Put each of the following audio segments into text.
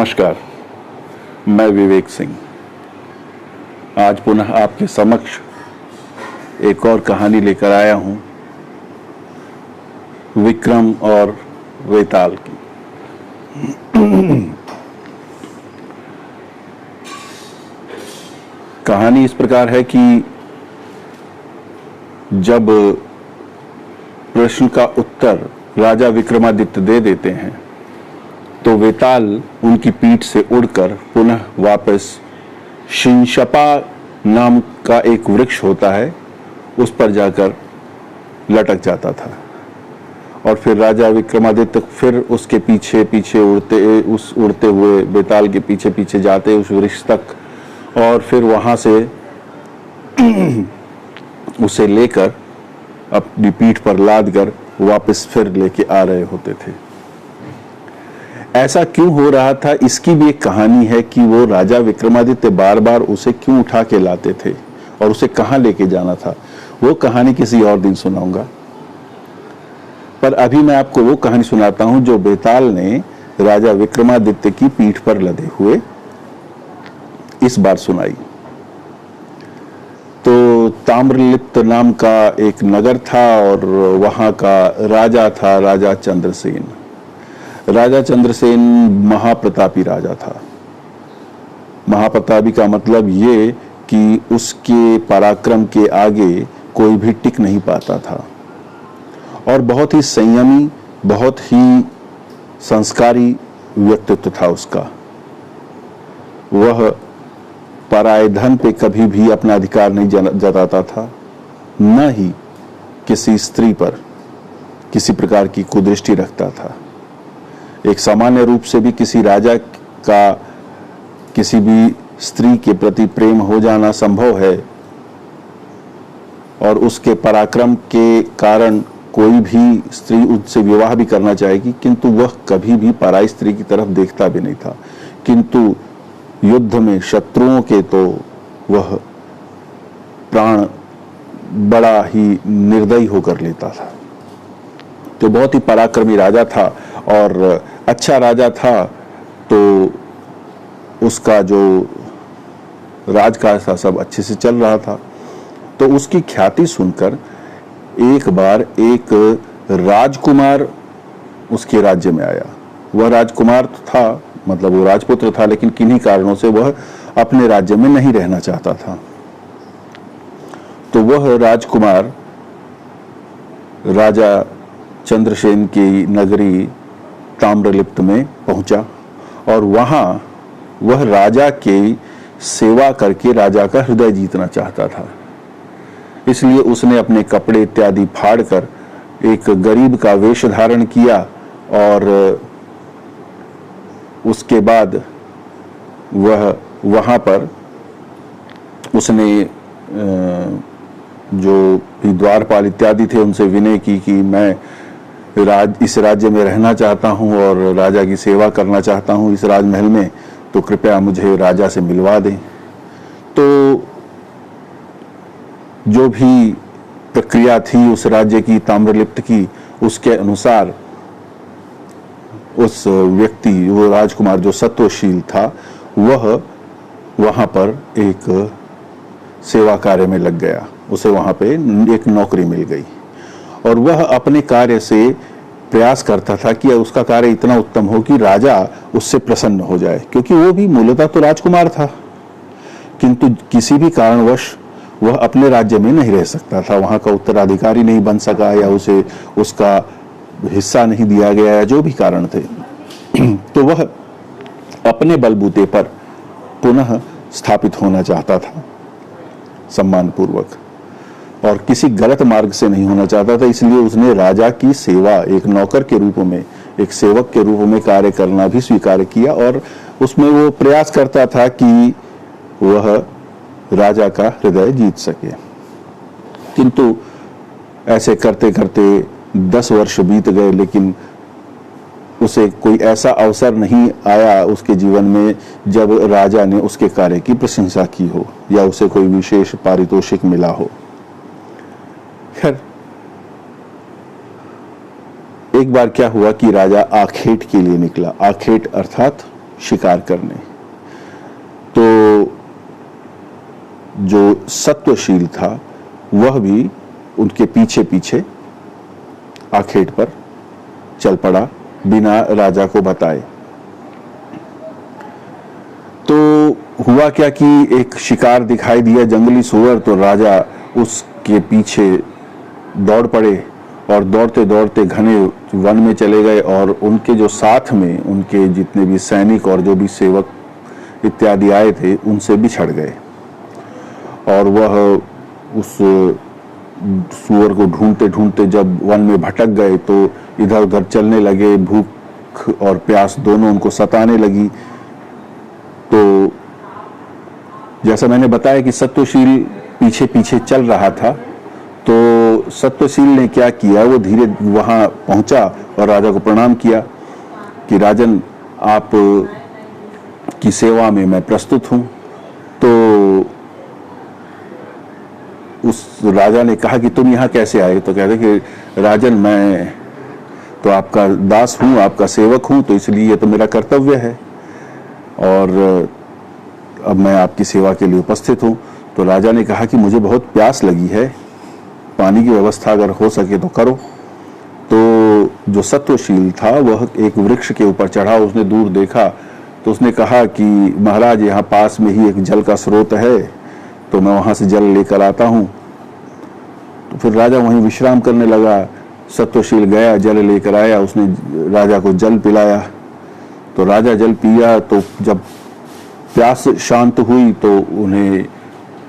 नमस्कार, मैं विवेक सिंह आज पुनः आपके समक्ष एक और कहानी लेकर आया हूं विक्रम और वेताल की। कहानी इस प्रकार है कि जब प्रश्न का उत्तर राजा विक्रमादित्य दे देते हैं तो वेताल उनकी पीठ से उड़कर पुनः वापस शिंशपा नाम का एक वृक्ष होता है उस पर जाकर लटक जाता था और फिर राजा विक्रमादित्य फिर उसके पीछे पीछे उड़ते हुए वेताल के पीछे पीछे जाते उस वृक्ष तक और फिर वहां से उसे लेकर अपनी पीठ पर लादकर वापस फिर लेके आ रहे होते थे। ऐसा क्यों हो रहा था, इसकी भी एक कहानी है कि वो राजा विक्रमादित्य बार बार उसे क्यों उठा के लाते थे और उसे कहां लेके जाना था। वो कहानी किसी और दिन सुनाऊंगा, पर अभी मैं आपको वो कहानी सुनाता हूं जो वेताल ने राजा विक्रमादित्य की पीठ पर लदे हुए इस बार सुनाई। तो ताम्रलिप्त नाम का एक नगर था और वहां का राजा था राजा चंद्रसेन। राजा चंद्रसेन महाप्रतापी राजा था। महाप्रतापी का मतलब ये कि उसके पराक्रम के आगे कोई भी टिक नहीं पाता था और बहुत ही संयमी, बहुत ही संस्कारी व्यक्तित्व था उसका। वह पराये धन पे कभी भी अपना अधिकार नहीं जताता था, न ही किसी स्त्री पर किसी प्रकार की कुदृष्टि रखता था। एक सामान्य रूप से भी किसी राजा का किसी भी स्त्री के प्रति प्रेम हो जाना संभव है और उसके पराक्रम के कारण कोई भी स्त्री उससे विवाह भी करना चाहेगी, किंतु वह कभी भी पराई स्त्री की तरफ देखता भी नहीं था। किंतु युद्ध में शत्रुओं के तो वह प्राण बड़ा ही निर्दयी होकर लेता था। तो बहुत ही पराक्रमी राजा था और अच्छा राजा था। तो उसका जो राजकाज था सब अच्छे से चल रहा था। तो उसकी ख्याति सुनकर एक बार एक राजकुमार उसके राज्य में आया। वह राजकुमार था, मतलब वो राजपुत्र था, लेकिन किन्हीं कारणों से वह अपने राज्य में नहीं रहना चाहता था। तो वह राजकुमार राजा चंद्रसेन की नगरी ताम्रलिप्त में पहुंचा और वहां वह राजा की सेवा करके राजा का हृदय जीतना चाहता था। इसलिए उसने अपने कपड़े इत्यादि फाड़कर एक गरीब का वेश धारण किया और उसके बाद वह वहां पर उसने जो भी द्वारपाल इत्यादि थे उनसे विनय की कि मैं इस राज्य में रहना चाहता हूं और राजा की सेवा करना चाहता हूं इस राजमहल में, तो कृपया मुझे राजा से मिलवा दें। तो जो भी प्रक्रिया थी उस राज्य की, ताम्रलिप्त की, उसके अनुसार उस व्यक्ति, वो राजकुमार जो सत्वशील था, वह वहां पर एक सेवा कार्य में लग गया। उसे वहां पे एक नौकरी मिल गई और वह अपने कार्य से प्रयास करता था कि उसका कार्य इतना उत्तम हो कि राजा उससे प्रसन्न हो जाए, क्योंकि वो भी मूलतः तो राजकुमार था, किंतु किसी भी कारणवश वह अपने राज्य में नहीं रह सकता था। वहां का उत्तराधिकारी नहीं बन सका या उसे उसका हिस्सा नहीं दिया गया या जो भी कारण थे। तो वह अपने बलबूते पर पुनः स्थापित होना चाहता था सम्मानपूर्वक, और किसी गलत मार्ग से नहीं होना चाहता था। इसलिए उसने राजा की सेवा एक नौकर के रूप में, एक सेवक के रूप में कार्य करना भी स्वीकार किया और उसमें वो प्रयास करता था कि वह राजा का हृदय जीत सके। किंतु ऐसे करते करते 10 वर्ष बीत गए, लेकिन उसे कोई ऐसा अवसर नहीं आया उसके जीवन में जब राजा ने उसके कार्य की प्रशंसा की हो या उसे कोई विशेष पारितोषिक मिला हो। खैर, एक बार क्या हुआ कि राजा आखेट के लिए निकला। आखेट अर्थात शिकार करने। तो जो सत्वशील था वह भी उनके पीछे पीछे आखेट पर चल पड़ा बिना राजा को बताए। तो हुआ क्या कि एक शिकार दिखाई दिया, जंगली सूअर, तो राजा उसके पीछे दौड़ पड़े और दौड़ते दौड़ते घने वन में चले गए और उनके जो साथ में उनके जितने भी सैनिक और जो भी सेवक इत्यादि आए थे उनसे बिछड़ गए। और वह उस सूअर को ढूंढते ढूंढते जब वन में भटक गए तो इधर उधर चलने लगे, भूख और प्यास दोनों उनको सताने लगी। तो जैसा मैंने बताया कि सत्वशील पीछे पीछे चल रहा था, तो सत्वशील ने क्या किया, वो धीरे वहां पहुंचा और राजा को प्रणाम किया कि राजन, आप की सेवा में मैं प्रस्तुत हूं। तो उस राजा ने कहा कि तुम यहाँ कैसे आए? तो कहते कि राजन, मैं तो आपका दास हूँ, आपका सेवक हूँ, तो इसलिए ये तो मेरा कर्तव्य है और अब मैं आपकी सेवा के लिए उपस्थित हूँ। तो राजा ने कहा कि मुझे बहुत प्यास लगी है, पानी की व्यवस्था अगर हो सके तो करो। तो जो सत्वशील था वह एक वृक्ष के ऊपर चढ़ा, उसने दूर देखा तो उसने कहा कि महाराज, यहाँ पास में ही एक जल का स्रोत है, तो मैं वहां से जल लेकर आता हूँ। तो फिर राजा वहीं विश्राम करने लगा। सत्वशील गया, जल लेकर आया, उसने राजा को जल पिलाया। तो राजा जल पिया तो जब प्यास शांत हुई तो उन्हें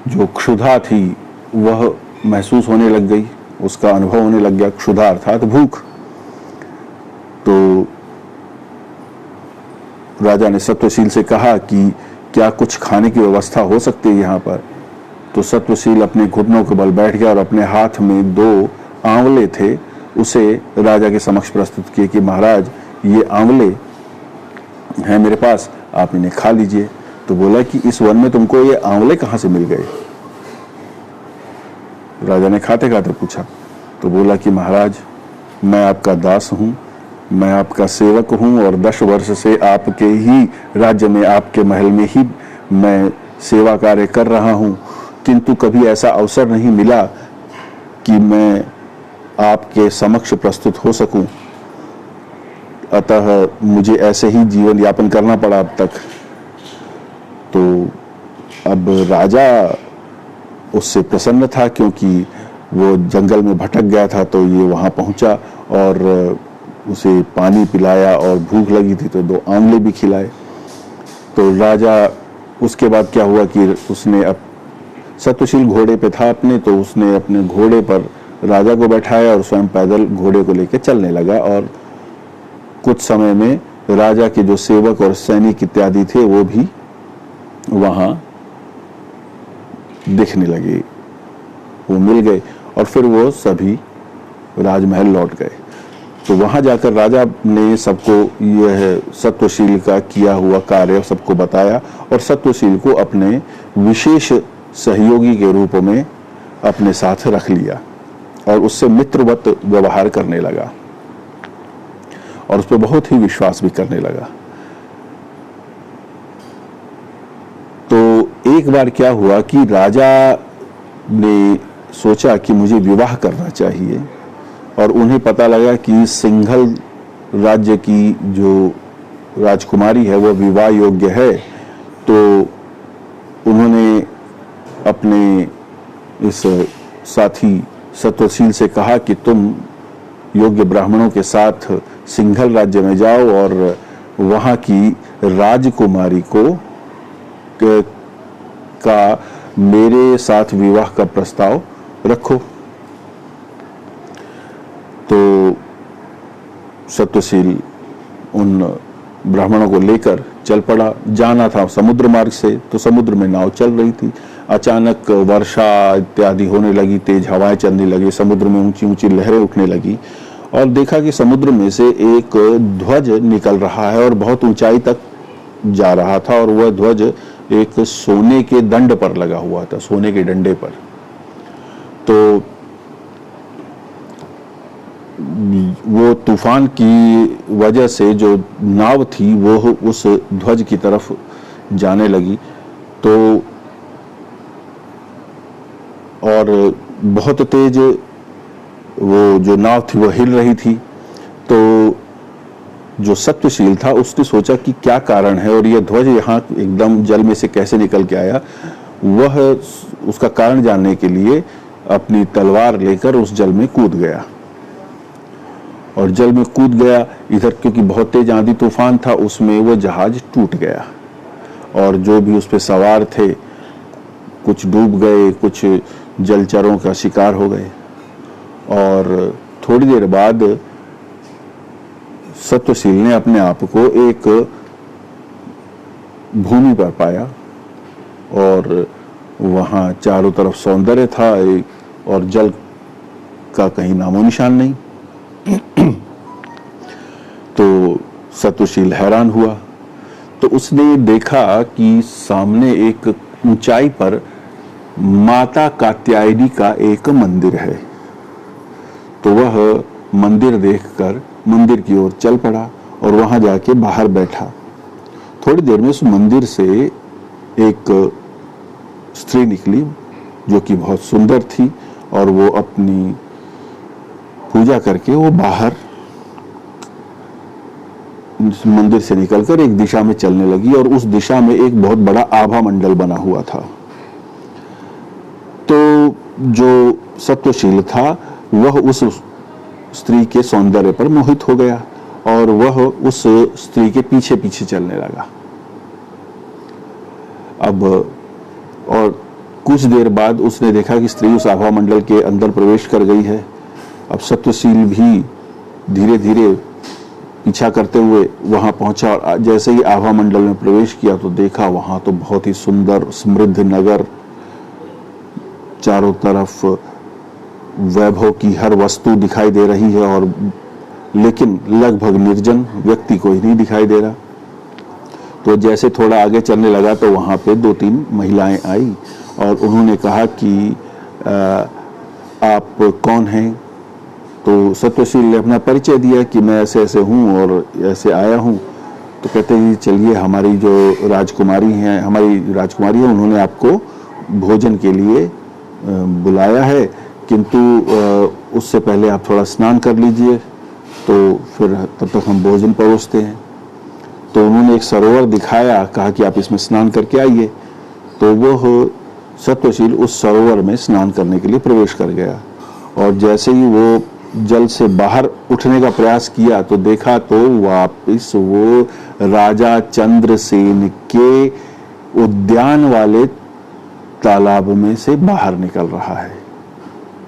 जो क्षुधा थी वह महसूस होने लग गई, उसका अनुभव होने लग गया। क्षुधा अर्थात भूख। तो राजा ने सत्वशील से कहा कि क्या कुछ खाने की व्यवस्था हो सकती है यहाँ पर? तो सत्वशील अपने घुटनों के बल बैठ गया और अपने हाथ में 2 आंवले थे उसे राजा के समक्ष प्रस्तुत किए कि महाराज, ये आंवले हैं मेरे पास, आप इन्हें खा लीजिए। तो बोला कि इस वन में तुमको ये आंवले कहाँ से मिल गए? राजा ने खाते खाते पूछा। तो बोला कि महाराज, मैं आपका दास हूँ, मैं आपका सेवक हूँ और 10 वर्ष से आपके ही राज्य में, आपके महल में ही मैं सेवा कार्य कर रहा हूँ, किंतु कभी ऐसा अवसर नहीं मिला कि मैं आपके समक्ष प्रस्तुत हो सकूं। अतः मुझे ऐसे ही जीवन यापन करना पड़ा अब तक। तो अब राजा उससे प्रसन्न था क्योंकि वो जंगल में भटक गया था, तो ये वहां पहुंचा और उसे पानी पिलाया और भूख लगी थी तो 2 आंवले भी खिलाए। तो राजा, उसके बाद क्या हुआ कि उसने अब सत्वशील घोड़े पे था अपने, तो उसने अपने घोड़े पर राजा को बैठाया और स्वयं पैदल घोड़े को लेकर चलने लगा। और कुछ समय में राजा के जो सेवक और सैनिक इत्यादि थे वो भी वहां दिखने लगे, वो मिल गए और फिर वो सभी राजमहल लौट गए। तो वहां जाकर राजा ने सबको यह सत्वशील का किया हुआ कार्य सबको बताया और सत्वशील को अपने विशेष सहयोगी के रूप में अपने साथ रख लिया और उससे मित्रवत व्यवहार करने लगा और उस पर बहुत ही विश्वास भी करने लगा। तो एक बार क्या हुआ कि राजा ने सोचा कि मुझे विवाह करना चाहिए और उन्हें पता लगा कि सिंघल राज्य की जो राजकुमारी है वह विवाह योग्य है। तो उन्होंने अपने इस साथी सत्वशील से कहा कि तुम योग्य ब्राह्मणों के साथ सिंघल राज्य में जाओ और वहां की राजकुमारी को का मेरे साथ विवाह का प्रस्ताव रखो। तो सत्वशील उन ब्राह्मणों को लेकर चल पड़ा। जाना था समुद्र मार्ग से, तो समुद्र में नाव चल रही थी। अचानक वर्षा इत्यादि होने लगी, तेज हवाएं चलने लगी, समुद्र में ऊंची ऊंची लहरें उठने लगी और देखा कि समुद्र में से एक ध्वज निकल रहा है और बहुत ऊंचाई तक जा रहा था और वह ध्वज एक सोने के दंड पर लगा हुआ था, सोने के डंडे पर। तो वो तूफान की वजह से जो नाव थी वो उस ध्वज की तरफ जाने लगी, तो और बहुत तेज वो जो नाव थी वो हिल रही थी। तो जो सत्वशील था उसने सोचा कि क्या कारण है और यह ध्वज यहाँ एकदम जल में से कैसे निकल के आया। वह उसका कारण जानने के लिए अपनी तलवार लेकर उस जल में कूद गया और जल में कूद गया। इधर क्योंकि बहुत तेज आंधी तूफान था, उसमें वो जहाज टूट गया और जो भी उस पे सवार थे कुछ डूब गए, कुछ जलचरों का शिकार हो गए। और थोड़ी देर बाद सत्वशील ने अपने आप को एक भूमि पर पाया और वहां चारों तरफ सौंदर्य था और जल का कहीं नामो निशान नहीं। तो सत्वशील हैरान हुआ, तो उसने देखा कि सामने एक ऊंचाई पर माता कात्यायनी का एक मंदिर है। तो वह मंदिर देखकर मंदिर की ओर चल पड़ा और वहां जाके बाहर बैठा। थोड़ी देर में उस मंदिर से एक स्त्री निकली जो कि बहुत सुंदर थी और वो अपनी पूजा करके वो बाहर मंदिर से निकलकर एक दिशा में चलने लगी और उस दिशा में एक बहुत बड़ा आभा मंडल बना हुआ था। तो जो सत्वशील था वह उस स्त्री के सौंदर्य पर मोहित हो गया और वह उस स्त्री के पीछे पीछे चलने लगा। अब और कुछ देर बाद उसने देखा कि स्त्री उस आभा मंडल के अंदर प्रवेश कर गई है। अब सत्वशील भी धीरे धीरे पीछा करते हुए वहां पहुंचा और जैसे ही आभा मंडल में प्रवेश किया तो देखा वहां तो बहुत ही सुंदर समृद्ध नगर, चारों तरफ वैभव की हर वस्तु दिखाई दे रही है और लेकिन लगभग निर्जन, व्यक्ति कोई नहीं दिखाई दे रहा। तो जैसे थोड़ा आगे चलने लगा तो वहां पे 2-3 महिलाएं आई और उन्होंने कहा कि आप कौन हैं? तो सत्वशील ने अपना परिचय दिया कि मैं ऐसे ऐसे हूँ और ऐसे आया हूँ। तो कहते हैं चलिए, हमारी जो राजकुमारी है, उन्होंने आपको भोजन के लिए बुलाया है, किंतु उससे पहले आप थोड़ा स्नान कर लीजिए, तो फिर तब तक हम भोजन परोसते हैं। तो उन्होंने एक सरोवर दिखाया, कहा कि आप इसमें स्नान करके आइए। तो वो सत्वशील उस सरोवर में स्नान करने के लिए प्रवेश कर गया और जैसे ही वो जल से बाहर उठने का प्रयास किया तो देखा तो वापिस वो राजा चंद्रसेन के उद्यान वाले तालाब में से बाहर निकल रहा है।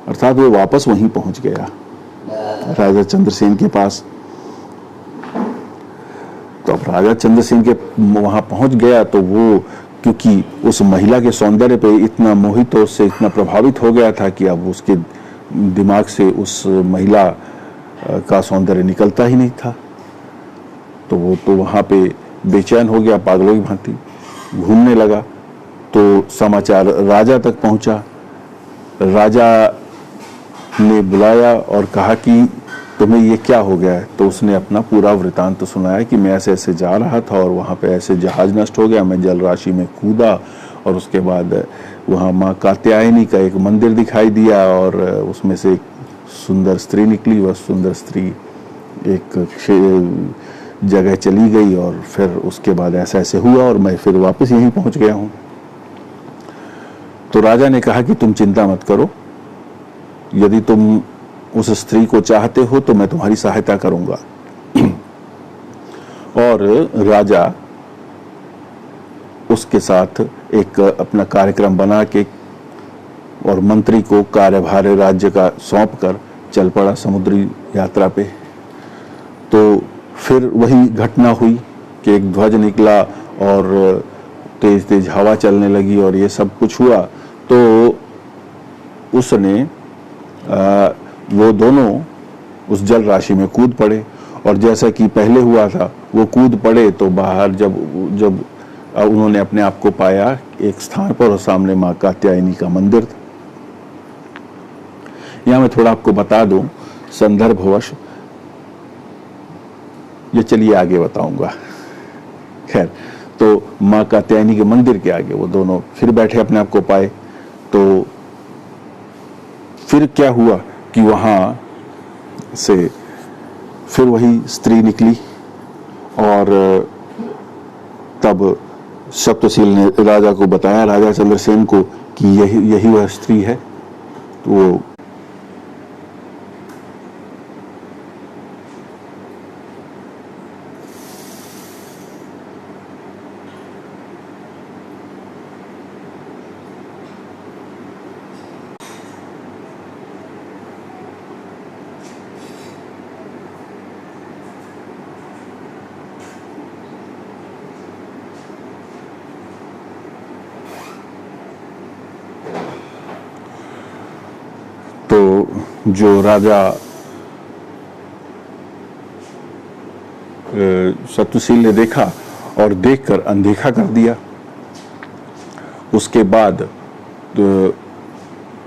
अर्थात वो वापस वहीं पहुंच गया राजा चंद्रसेन के पास। तो अब राजा चंद्रसेन के वहां पहुंच गया तो वो क्योंकि उस महिला के सौंदर्य पे इतना मोहित और उससे इतना प्रभावित हो गया था कि अब उसके दिमाग से उस महिला का सौंदर्य निकलता ही नहीं था। तो वो तो वहां पे बेचैन हो गया, पागलों की भांति घूमने लगा। तो समाचार राजा तक पहुंचा। राजा ने बुलाया और कहा कि तुम्हें ये क्या हो गया है? तो उसने अपना पूरा वृतांत सुनाया कि मैं ऐसे ऐसे जा रहा था और वहां पे ऐसे जहाज नष्ट हो गया, मैं जल राशि में कूदा और उसके बाद वहाँ माँ कात्यायनी का एक मंदिर दिखाई दिया और उसमें से एक सुंदर स्त्री निकली। वह सुंदर स्त्री एक जगह चली गई और फिर उसके बाद ऐसा ऐसे हुआ और मैं फिर वापस यहीं पहुंच गया हूँ। तो राजा ने कहा कि तुम चिंता मत करो, यदि तुम उस स्त्री को चाहते हो तो मैं तुम्हारी सहायता करूंगा। और राजा उसके साथ एक अपना कार्यक्रम बना के और मंत्री को कार्यभार राज्य का सौंप कर चल पड़ा समुद्री यात्रा पे। तो फिर वही घटना हुई कि एक ध्वज निकला और तेज तेज हवा चलने लगी और ये सब कुछ हुआ। तो उसने वो दोनों उस जल राशि में कूद पड़े और जैसा कि पहले हुआ था वो कूद पड़े तो बाहर जब उन्होंने अपने आप को पाया एक स्थान पर और सामने माँ कात्यायनी का मंदिर था। यहाँ मैं थोड़ा आपको बता दूं संदर्भवश ये चलिए आगे बताऊंगा। खैर, तो माँ कात्यायनी के मंदिर के आगे वो दोनों फिर बैठे अपने आप को पाए। तो फिर क्या हुआ कि वहां से फिर वही स्त्री निकली और तब सप्तशील ने राजा को बताया, राजा चंद्रसेन को, कि यही वह स्त्री है। तो वो जो राजा सप्तशील ने देखा और देखकर अनदेखा कर दिया। उसके बाद तो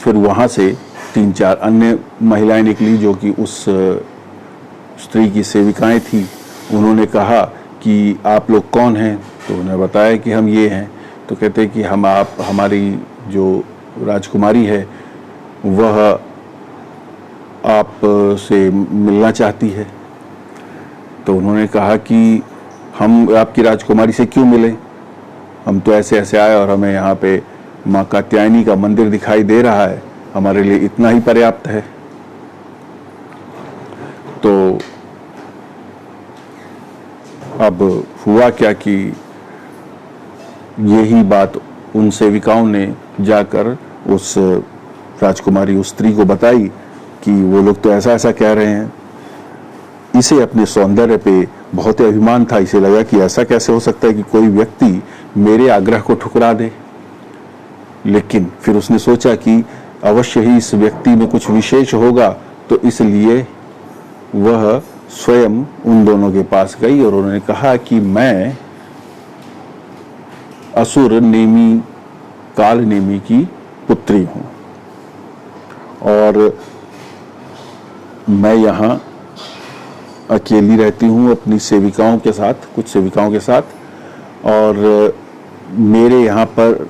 फिर वहां से 3-4 अन्य महिलाएं निकली जो कि उस स्त्री की सेविकाएं थी। उन्होंने कहा कि आप लोग कौन हैं? तो उन्हें बताया कि हम ये हैं। तो कहते कि हमारी जो राजकुमारी है वह आप से मिलना चाहती है। तो उन्होंने कहा कि हम आपकी राजकुमारी से क्यों मिलें? हम तो ऐसे ऐसे आए और हमें यहाँ पे माँ कात्यायनी का मंदिर दिखाई दे रहा है, हमारे लिए इतना ही पर्याप्त है। तो अब हुआ क्या कि यही बात उन सेविकाओं ने जाकर उस राजकुमारी, उस स्त्री को बताई कि वो लोग तो ऐसा ऐसा कह रहे हैं। इसे अपने सौंदर्य पे बहुत ही अभिमान था। इसे लगा कि ऐसा कैसे हो सकता है कि कोई व्यक्ति मेरे आग्रह को ठुकरा दे। लेकिन फिर उसने सोचा कि अवश्य ही इस व्यक्ति में कुछ विशेष होगा, तो इसलिए वह स्वयं उन दोनों के पास गई और उन्होंने कहा कि मैं असुर नेमी, काल नेमी की पुत्री हूं और मैं यहाँ अकेली रहती हूँ अपनी सेविकाओं के साथ, कुछ सेविकाओं के साथ, और मेरे यहाँ पर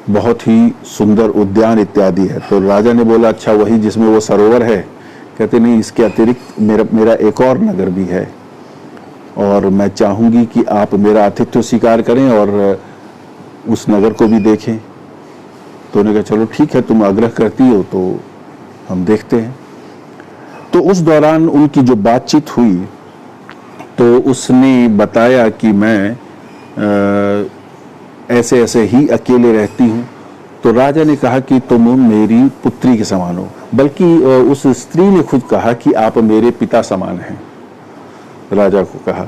बहुत ही सुंदर उद्यान इत्यादि है। तो राजा ने बोला, अच्छा वही जिसमें वो सरोवर है? कहते नहीं, इसके अतिरिक्त मेरा एक और नगर भी है और मैं चाहूँगी कि आप मेरा आतिथ्य स्वीकार करें और उस नगर को भी देखें। तो उन्होंने कहा चलो ठीक है, तुम आग्रह करती हो तो हम देखते हैं। तो उस दौरान उनकी जो बातचीत हुई तो उसने बताया कि मैं ऐसे ऐसे ही अकेले रहती हूँ। तो राजा ने कहा कि तुम मेरी पुत्री के समान हो, बल्कि उस स्त्री ने खुद कहा कि आप मेरे पिता समान हैं, राजा को कहा।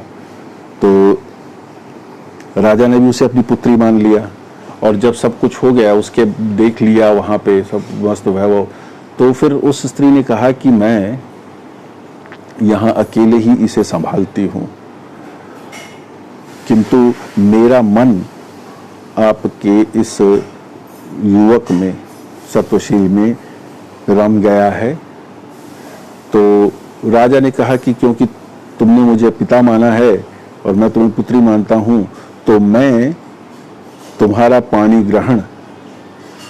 तो राजा ने भी उसे अपनी पुत्री मान लिया और जब सब कुछ हो गया, उसके देख लिया वहाँ पे सब मस्त वैभव, तो फिर उस स्त्री ने कहा कि मैं यहाँ अकेले ही इसे संभालती हूँ, किंतु मेरा मन आपके इस युवक में, सत्वशील में रम गया है। तो राजा ने कहा कि क्योंकि तुमने मुझे पिता माना है और मैं तुम्हें पुत्री मानता हूँ, तो मैं तुम्हारा पाणी ग्रहण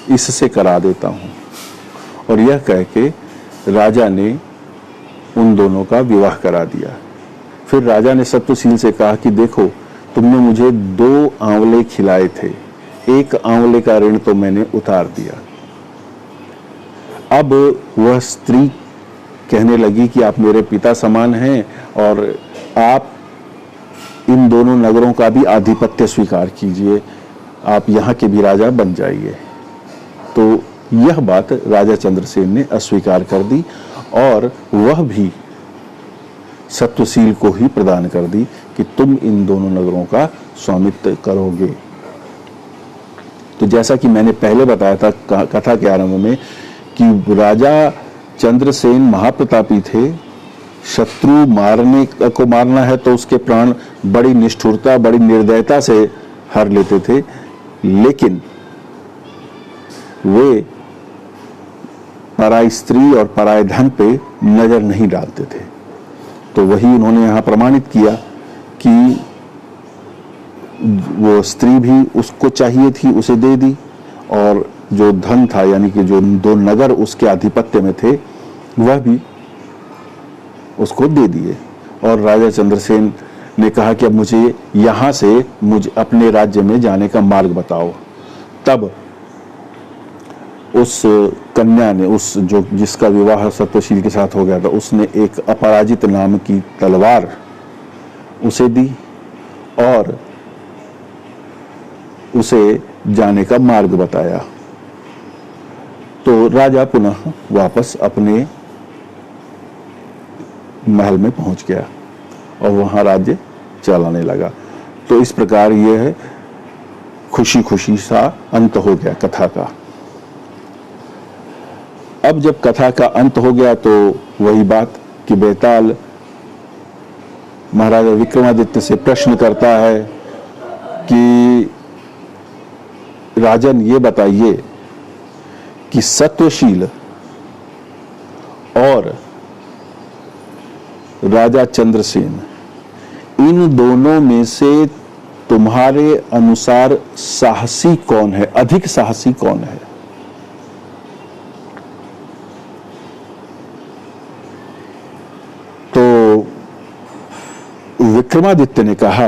इससे करा देता हूँ। और यह कह के राजा ने उन दोनों का विवाह करा दिया। फिर राजा ने सप्तशील से कहा कि देखो, तुमने मुझे 2 आंवले खिलाए थे, 1 आंवले का ऋण तो मैंने उतार दिया। अब वह स्त्री कहने लगी कि आप मेरे पिता समान हैं और आप इन दोनों नगरों का भी आधिपत्य स्वीकार कीजिए, आप यहाँ के भी राजा बन जाइए। तो यह बात राजा चंद्रसेन ने अस्वीकार कर दी और वह भी सत्वशील को ही प्रदान कर दी कि तुम इन दोनों नगरों का स्वामित्व करोगे। तो जैसा कि मैंने पहले बताया था कथा के आरंभ में कि राजा चंद्रसेन महाप्रतापी थे। शत्रु को मारना है तो उसके प्राण बड़ी निष्ठुरता, बड़ी निर्दयता से हर लेते थे, लेकिन वे पराई स्त्री और पराय धन पे नजर नहीं डालते थे। तो वही उन्होंने यहाँ प्रमाणित किया कि वो स्त्री भी उसको चाहिए थी, उसे दे दी, और जो धन था यानी कि जो 2 नगर उसके आधिपत्य में थे वह भी उसको दे दिए। और राजा चंद्रसेन ने कहा कि अब मुझे यहाँ से मुझे अपने राज्य में जाने का मार्ग बताओ। तब उस कन्या ने, उस जो जिसका विवाह सत्वशील के साथ हो गया था, उसने एक अपराजित नाम की तलवार उसे दी और उसे जाने का मार्ग बताया। तो राजा पुनः वापस अपने महल में पहुंच गया और वहां राज्य चलाने लगा। तो इस प्रकार यह खुशी खुशी सा अंत हो गया कथा का। अब जब कथा का अंत हो गया तो वही बात कि बेताल महाराजा विक्रमादित्य से प्रश्न करता है कि राजन ये बताइए कि सत्वशील और राजा चंद्रसेन, इन दोनों में से तुम्हारे अनुसार साहसी कौन है, अधिक साहसी कौन है? तो विक्रमादित्य ने कहा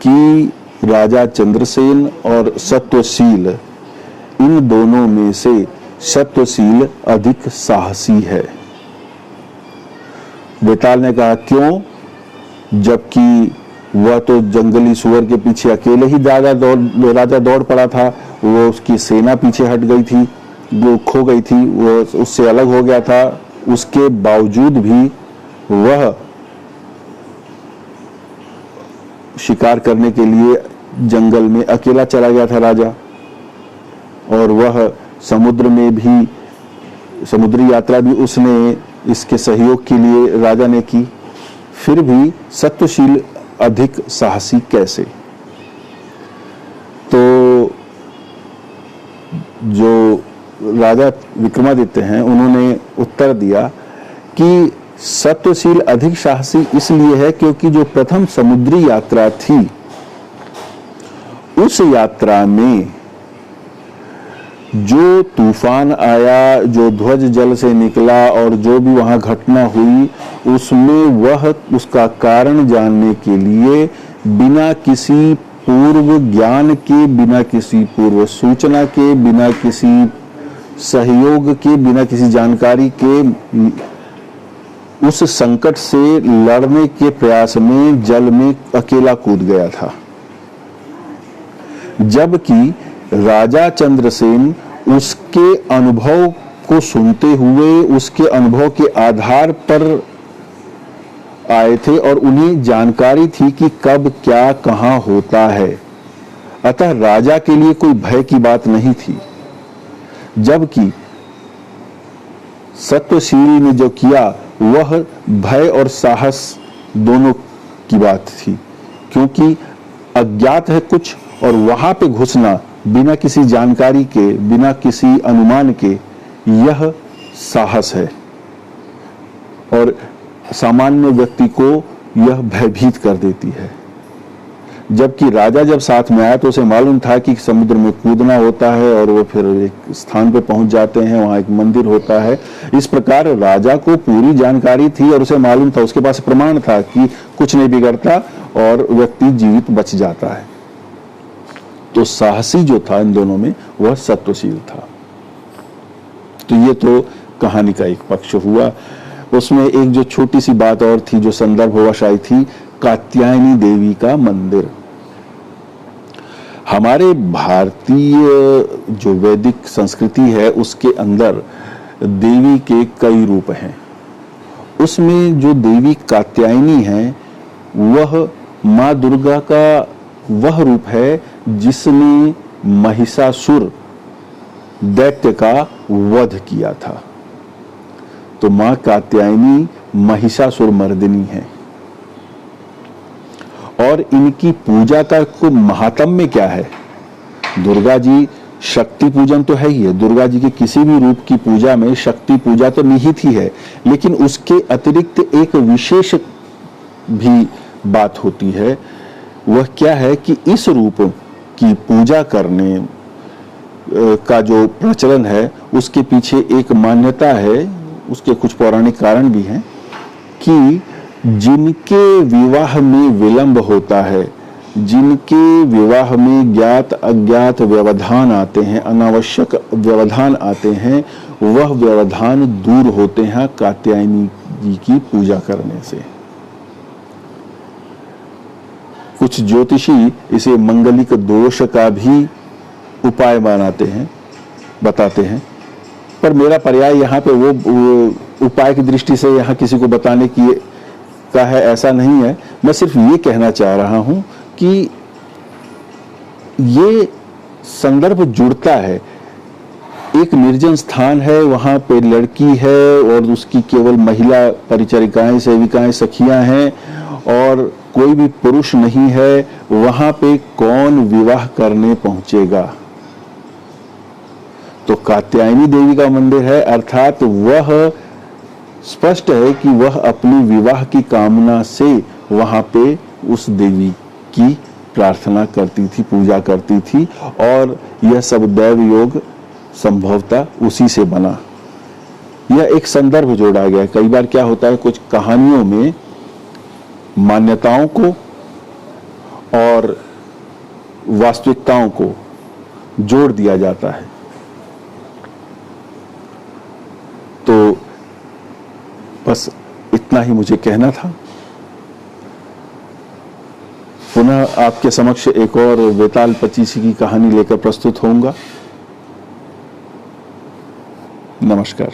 कि राजा चंद्रसेन और सत्वशील, इन दोनों में से सत्वशील अधिक साहसी है। बेताल ने कहा क्यों, जबकि वह तो जंगली सुअर के पीछे अकेले ही राजा दौड़ पड़ा था, वो उसकी सेना पीछे हट गई थी, वो खो गई थी, वो उससे अलग हो गया था। उसके बावजूद भी वह शिकार करने के लिए जंगल में अकेला चला गया था राजा, और वह समुद्र में भी, समुद्री यात्रा भी उसने इसके सहयोग के लिए राजा ने की। फिर भी सत्वशील अधिक साहसी कैसे? तो जो राजा विक्रमादित्य हैं उन्होंने उत्तर दिया कि सत्वशील अधिक साहसी इसलिए है क्योंकि जो प्रथम समुद्री यात्रा थी, उस यात्रा में जो तूफान आया, जो ध्वज जल से निकला और जो भी वहां घटना हुई, उसमें वह उसका कारण जानने के लिए बिना किसी पूर्व ज्ञान के, बिना किसी पूर्व सूचना के, बिना किसी सहयोग के, बिना किसी जानकारी के उस संकट से लड़ने के प्रयास में जल में अकेला कूद गया था। जबकि राजा चंद्रसेन उसके अनुभव को सुनते हुए, उसके अनुभव के आधार पर आए थे और उन्हें जानकारी थी कि कब क्या कहां होता है। अतः राजा के लिए कोई भय की बात नहीं थी। जबकि सत्वशील ने जो किया वह भय और साहस दोनों की बात थी, क्योंकि अज्ञात है कुछ और वहां पे घुसना बिना किसी जानकारी के, बिना किसी अनुमान के, यह साहस है और सामान्य व्यक्ति को यह भयभीत कर देती है। जबकि राजा जब साथ में आया तो उसे मालूम था कि समुद्र में कूदना होता है और वो फिर एक स्थान पे पहुंच जाते हैं, वहां एक मंदिर होता है। इस प्रकार राजा को पूरी जानकारी थी और उसे मालूम था, उसके पास प्रमाण था कि कुछ नहीं बिगड़ता और व्यक्ति जीवित बच जाता है। तो साहसी जो था इन दोनों में वह सत्वशील था। तो ये तो कहानी का एक पक्ष हुआ। उसमें एक जो छोटी सी बात और थी जो संदर्भवश आई थी, कात्यायनी देवी का मंदिर। हमारे भारतीय जो वैदिक संस्कृति है उसके अंदर देवी के कई रूप हैं। उसमें जो देवी कात्यायनी है वह माँ दुर्गा का वह रूप है जिसने महिषासुर दैत्य का वध किया था। तो माँ कात्यायनी महिषासुर मर्दिनी है और इनकी पूजा का को महात्म्य क्या है? दुर्गा जी शक्ति पूजन तो है ही है, दुर्गा जी के किसी भी रूप की पूजा में शक्ति पूजा तो निहित ही है, लेकिन उसके अतिरिक्त एक विशेष भी बात होती है वह क्या है कि इस रूप की पूजा करने का जो प्रचलन है उसके पीछे एक मान्यता है, उसके कुछ पौराणिक कारण भी हैं कि जिनके विवाह में विलंब होता है, जिनके विवाह में ज्ञात अज्ञात व्यवधान आते हैं, अनावश्यक व्यवधान आते हैं, वह व्यवधान दूर होते हैं कात्यायनी जी की पूजा करने से। कुछ ज्योतिषी इसे मंगलिक दोष का भी उपाय बनाते हैं, बताते हैं, पर मेरा पर्याय यहाँ पे वो उपाय की दृष्टि से यहाँ किसी को बताने की का है ऐसा नहीं है। मैं सिर्फ ये कहना चाह रहा हूं कि ये संदर्भ जुड़ता है। एक निर्जन स्थान है, वहां पे लड़की है और उसकी केवल महिला परिचारिकाएं, सेविकाएं, सखियां हैं और कोई भी पुरुष नहीं है, वहां पे कौन विवाह करने पहुंचेगा? तो कात्यायनी देवी का मंदिर है, अर्थात वह स्पष्ट है कि वह अपनी विवाह की कामना से वहां पे उस देवी की प्रार्थना करती थी, पूजा करती थी और यह सब दैव योग संभवतः उसी से बना। यह एक संदर्भ जोड़ा गया। कई बार क्या होता है, कुछ कहानियों में मान्यताओं को और वास्तविकताओं को जोड़ दिया जाता है। तो बस इतना ही मुझे कहना था। पुनः आपके समक्ष एक और वेताल पचीसी की कहानी लेकर प्रस्तुत होऊंगा। नमस्कार।